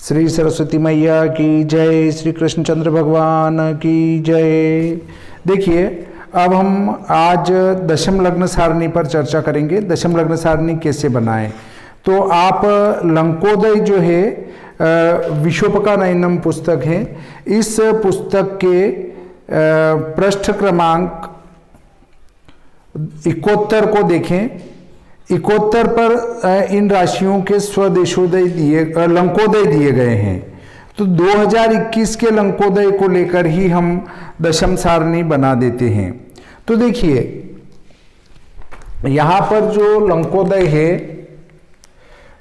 श्री सरस्वती मैया की जय, श्री कृष्णचंद्र भगवान की जय। देखिए, अब हम आज दशम लग्न सारणी पर चर्चा करेंगे। दशम लग्न सारणी कैसे बनाएं। तो आप लंकोदय जो है विशोपकानयनम पुस्तक है, इस पुस्तक के पृष्ठ क्रमांक 71 को देखें। 71 पर इन राशियों के स्वदेशोदय लंकोदय दिए गए हैं। तो 2021 के लंकोदय को लेकर ही हम दशम सारणी बना देते हैं। तो देखिए, यहां पर जो लंकोदय है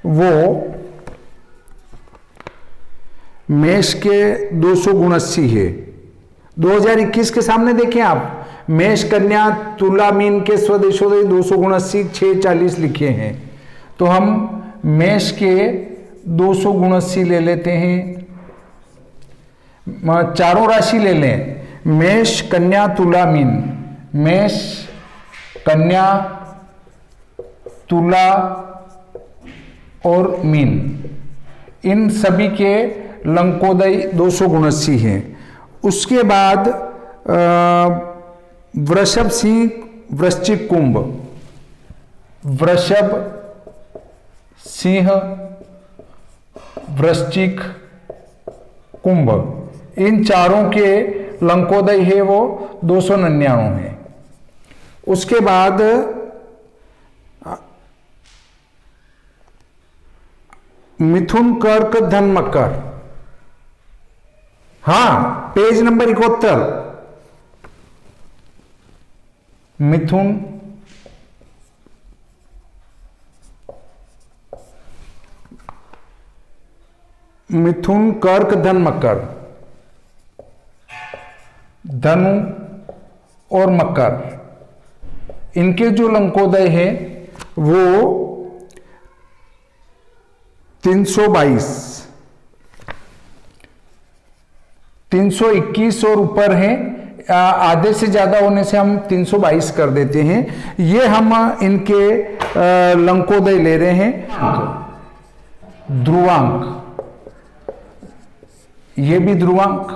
वो मेष के 279 है। 2021 के सामने देखें आप, मेष कन्या तुला मीन के स्वदेशोदय 279 640 लिखे हैं। तो हम मेष के 279 ले लेते हैं, चारों राशि ले लें, मेष कन्या तुला मीन, मेष कन्या तुला और मीन, इन सभी के लंकोदय 279 हैं। उसके बाद वृषभ सिंह वृश्चिक कुंभ, वृषभ सिंह वृश्चिक कुंभ, इन चारों के लंकोदय है वो 299 है। उसके बाद मिथुन कर्क धन मकर, हाँ पेज नंबर 71, मिथुन कर्क धन मकर, धनु और मकर, इनके जो लंकोदय है वो 322, 321 और ऊपर है। आधे से ज्यादा होने से हम 322 कर देते हैं। ये हम इनके लंकोदय ले रहे हैं। ध्रुवांक, ये भी ध्रुवांक,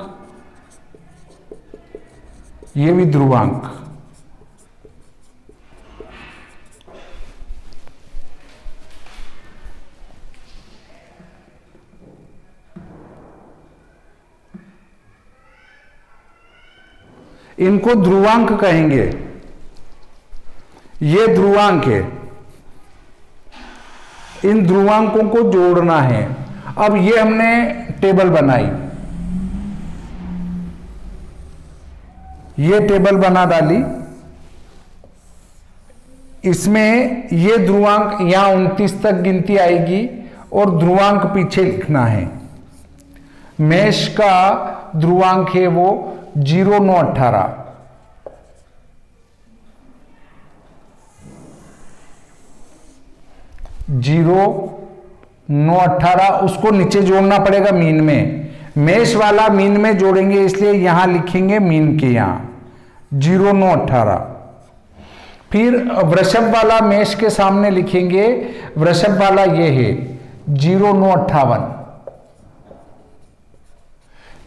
ये भी ध्रुवांक। इनको ध्रुवांक कहेंगे। ये ध्रुवांक है, इन ध्रुवांकों को जोड़ना है। अब ये हमने टेबल बनाई, ये टेबल बना डाली। इसमें ये ध्रुवांक यहां 29 तक गिनती आएगी और ध्रुवांक पीछे लिखना है। मेष का ध्रुवांक है वो 0918, 0918, उसको नीचे जोड़ना पड़ेगा मीन में। मेष वाला मीन में जोड़ेंगे, इसलिए यहां लिखेंगे मीन के यहां 0918। फिर वृषभ वाला मेष के सामने लिखेंगे, वृषभ वाला ये है 0958,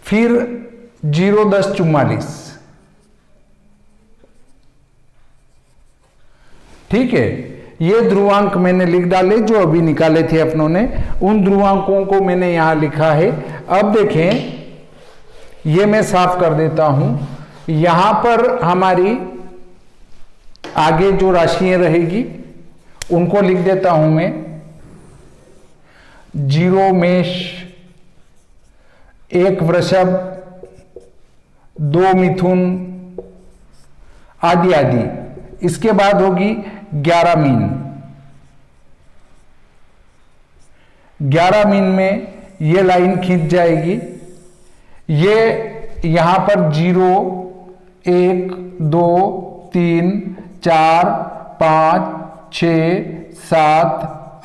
फिर 01044। ठीक है, ये ध्रुवांक मैंने लिख डाले जो अभी निकाले थे अपनों ने, उन ध्रुवांकों को मैंने यहां लिखा है। अब देखें, ये मैं साफ कर देता हूं। यहां पर हमारी आगे जो राशियां रहेगी उनको लिख देता हूं मैं। 0 मेष, 1 वृषभ, 2 मिथुन आदि आदि। इसके बाद होगी 11 मीन। 11 मीन में ये लाइन खींच जाएगी। ये यहां पर 0 1 2 3 4 5 6 7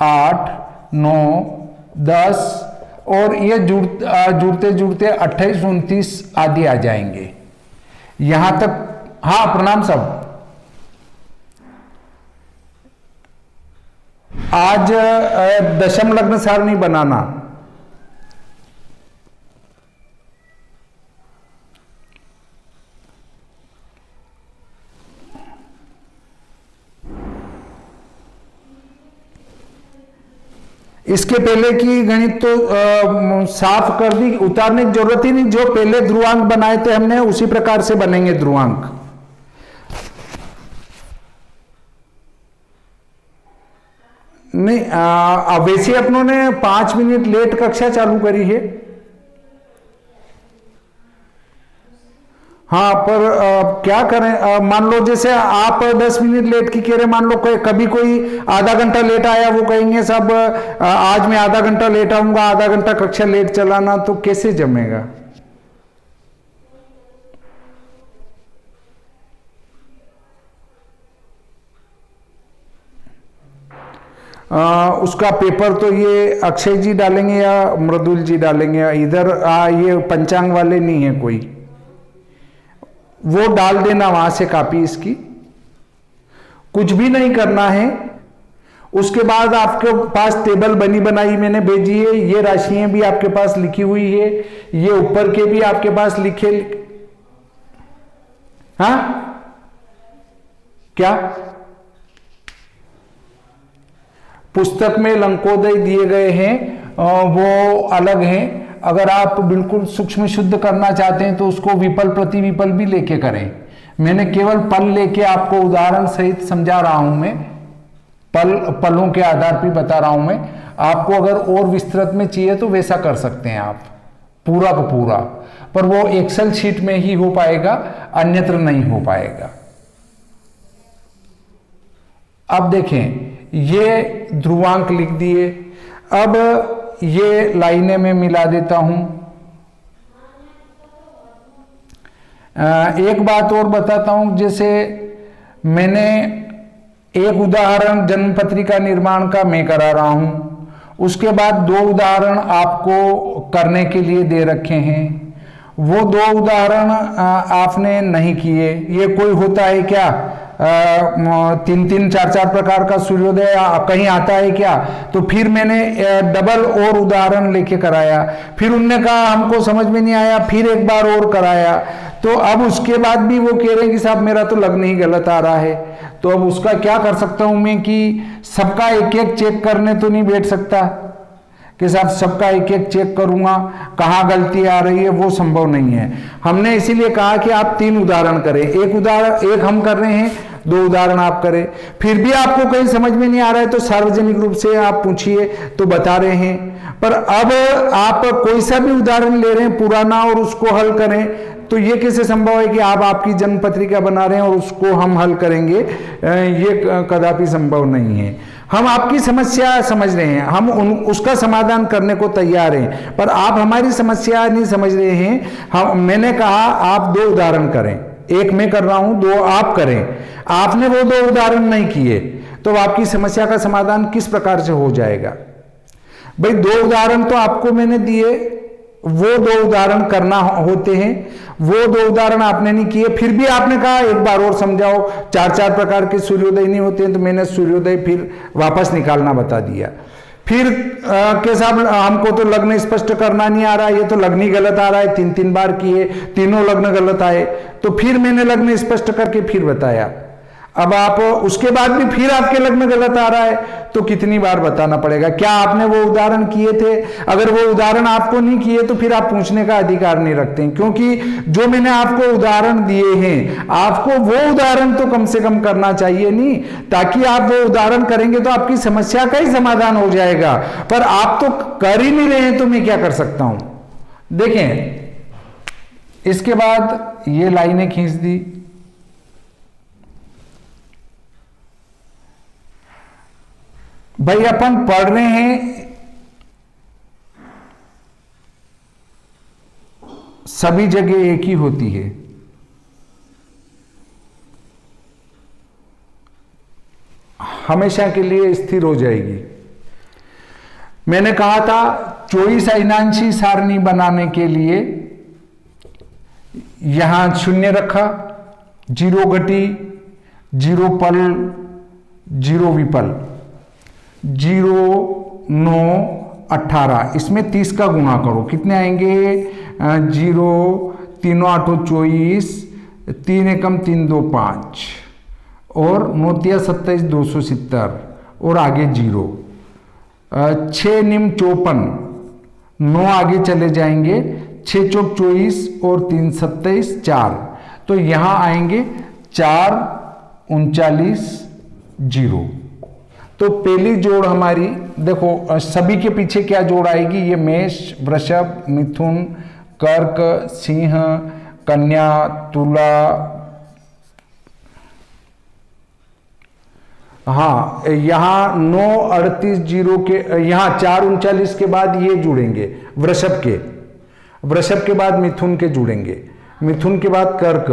8 9 10 और ये जुड़ते जुड़ते 28 29 आदि आ जाएंगे यहां तक। हाँ प्रणाम सब। आज दशम लग्न सारणी बनाना, इसके पहले की गणित तो साफ कर दी, उतारने की जरूरत ही नहीं। जो पहले ध्रुवांक बनाए थे हमने उसी प्रकार से बनेंगे ध्रुवांक। नहीं, वैसे अपनों ने 5 मिनट लेट कक्षा चालू करी है। हाँ, पर क्या करें, मान लो जैसे आप 10 मिनट लेट की कह रहे, मान लो कभी कोई आधा घंटा लेट आया, वो कहेंगे सब आज मैं आधा घंटा लेट आऊंगा, आधा घंटा कक्षा लेट चलाना, तो कैसे जमेगा। उसका पेपर तो ये अक्षय जी डालेंगे या मृदुल जी डालेंगे, इधर ये पंचांग वाले नहीं है कोई, वो डाल देना वहां से कॉपी इसकी। कुछ भी नहीं करना है। उसके बाद आपके पास टेबल बनी बनाई मैंने भेजी है, ये राशियां भी आपके पास लिखी हुई है, ये ऊपर के भी आपके पास लिखे। हाँ क्या पुस्तक में लंकोदय दिए गए हैं, वो अलग हैं। अगर आप बिल्कुल सूक्ष्म शुद्ध करना चाहते हैं तो उसको विपल प्रतिविपल भी लेके करें। मैंने केवल पल लेके आपको उदाहरण सहित समझा रहा हूं मैं, पलों के आधार पर बता रहा हूं मैं। आपको अगर और विस्तृत में चाहिए तो वैसा कर सकते हैं आप, पूरा का पूरा, पर वो एक्सेल शीट में ही हो पाएगा, अन्यत्र नहीं हो पाएगा। अब देखें, ये ध्रुवांक लिख दिए। अब ये लाइनें में मिला देता हूं। एक बात और बताता हूं, जैसे मैंने एक उदाहरण जन्म पत्रिका निर्माण का मैं करा रहा हूं, उसके बाद 2 उदाहरण आपको करने के लिए दे रखे हैं। वो 2 उदाहरण आपने नहीं किए। ये कोई होता है क्या 3-3, 4-4 प्रकार का सूर्योदय कहीं आता है क्या? तो फिर मैंने डबल और उदाहरण लेके कराया। फिर उनने कहा हमको समझ में नहीं आया, फिर एक बार और कराया। तो अब उसके बाद भी वो कह रहे हैं कि साहब मेरा तो लग्न ही गलत आ रहा है। तो अब उसका क्या कर सकता हूं मैं कि सबका एक एक चेक करने तो नहीं बैठ सकता कि साहब सबका एक एक चेक करूंगा, कहाँ गलती आ रही है, वो संभव नहीं है। हमने इसीलिए कहा कि आप 3 उदाहरण करें। एक हम कर रहे हैं, 2 उदाहरण आप करें। फिर भी आपको कहीं समझ में नहीं आ रहा है तो सार्वजनिक रूप से आप पूछिए, तो बता रहे हैं। पर अब आप कोई सा भी उदाहरण ले रहे हैं पुराना और उसको हल करें, तो ये कैसे संभव है कि आप आपकी जन्म पत्रिका बना रहे हैं और उसको हम हल करेंगे? ये कदापि संभव नहीं है। हम आपकी समस्या समझ रहे हैं, हम उसका समाधान करने को तैयार हैं, पर आप हमारी समस्या नहीं समझ रहे हैं। मैंने कहा आप 2 उदाहरण करें, एक मैं कर रहा हूं, 2 आप करें। आपने वो 2 उदाहरण नहीं किए तो आपकी समस्या का समाधान किस प्रकार से हो जाएगा? भाई 2 उदाहरण तो आपको मैंने दिए, वो 2 उदाहरण करना होते हैं, वो 2 उदाहरण आपने नहीं किए। फिर भी आपने कहा एक बार और समझाओ, 4-4 प्रकार के सूर्योदय नहीं होते हैं, तो मैंने सूर्योदय फिर वापस निकालना बता दिया। फिर के साहब हमको तो लग्न स्पष्ट करना नहीं आ रहा, ये तो लग्न ही गलत आ रहा है, 3-3 बार किए, तीनों लग्न गलत आए। तो फिर मैंने लग्न स्पष्ट करके फिर बताया। अब आप उसके बाद भी फिर आपके लग्न गलत आ रहा है, तो कितनी बार बताना पड़ेगा? क्या आपने वो उदाहरण किए थे? अगर वो उदाहरण आपको नहीं किए तो फिर आप पूछने का अधिकार नहीं रखते हैं, क्योंकि जो मैंने आपको उदाहरण दिए हैं, आपको वो उदाहरण तो कम से कम करना चाहिए नहीं, ताकि आप वो उदाहरण करेंगे तो आपकी समस्या का ही समाधान हो जाएगा। पर आप तो कर ही नहीं रहे हैं, तो मैं क्या कर सकता हूं? देखें, इसके बाद ये लाइनें खींच दी। भाई अपन पढ़ रहे हैं, सभी जगह एक ही होती है। हमेशा के लिए स्थिर हो जाएगी। मैंने कहा था 24 अविनाशी सारणी बनाने के लिए यहां 0 रखा, 0 घटी, 0 पल, 0 विपल, 0, 9, 18। इसमें 30 का गुणा करो, कितने आएंगे? 0, 3 8 24, 3 एकम 3 2 5 और 9 27 270 और आगे 0। 6 निम 54, 9 आगे चले जाएंगे, 6 चौक 24 और 3 27 4, तो यहां आएंगे 4 39 0। तो पहली जोड़ हमारी देखो, सभी के पीछे क्या जोड़ आएगी, ये मेष, वृषभ, मिथुन, कर्क, सिंह, कन्या, तुला, हाँ यहाँ 9 38 0 के, यहाँ 4 39 के बाद ये जुड़ेंगे वृषभ के, वृषभ के बाद मिथुन के जुड़ेंगे, मिथुन के बाद कर्क,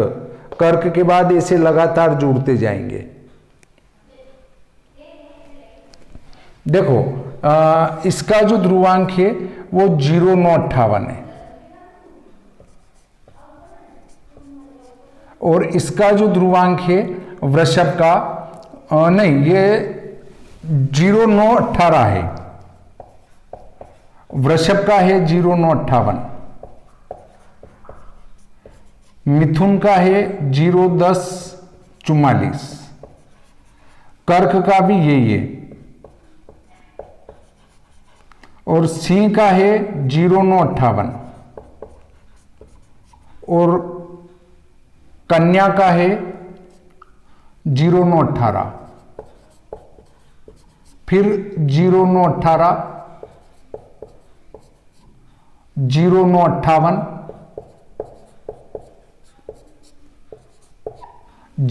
कर्क के बाद ऐसे लगातार जुड़ते जाएंगे। देखो इसका जो ध्रुवांक है वो 0 9 58 है, और इसका जो ध्रुवांक है वृषभ का नहीं, ये 0 9 18 है, वृषभ का है 0 9 58, मिथुन का है 0 10 44, कर्क का भी यही है, और सिंह का है 0 9 58, और कन्या का है 0 9 18, फिर 0 9 18, 0 9 58,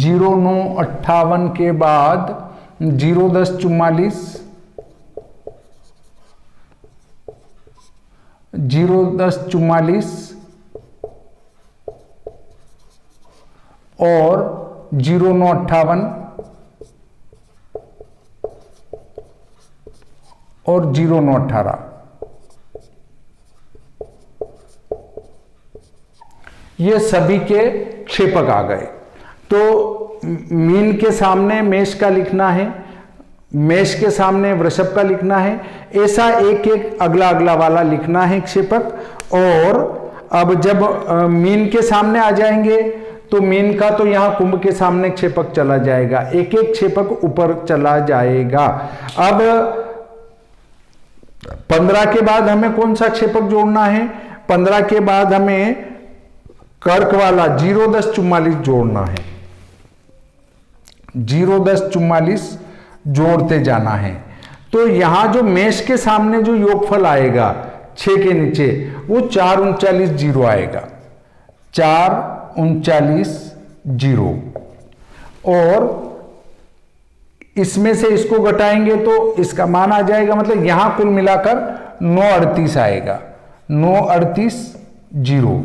0 9 58 के बाद 0 10 44, 0 10 44 और 0 9 58 और 0 9 18, ये सभी के क्षेपक आ गए। तो मीन के सामने मेष का लिखना है, मेष के सामने वृषभ का लिखना है, ऐसा एक एक अगला अगला वाला लिखना है क्षेपक। और अब जब मीन के सामने आ जाएंगे तो मीन का तो यहां कुंभ के सामने क्षेपक चला जाएगा, एक एक क्षेपक ऊपर चला जाएगा। अब 15 के बाद हमें कौन सा क्षेपक जोड़ना है, 15 के बाद हमें कर्क वाला 0 10 44 जोड़ना है, 0 10 44 जोड़ते जाना है। तो यहां जो मेष के सामने जो योगफल आएगा 6 के नीचे वो 4 39 0 आएगा, 4 39 0, और इसमें से इसको घटाएंगे तो इसका मान आ जाएगा, मतलब यहां कुल मिलाकर 9 38 आएगा, 9 38 0।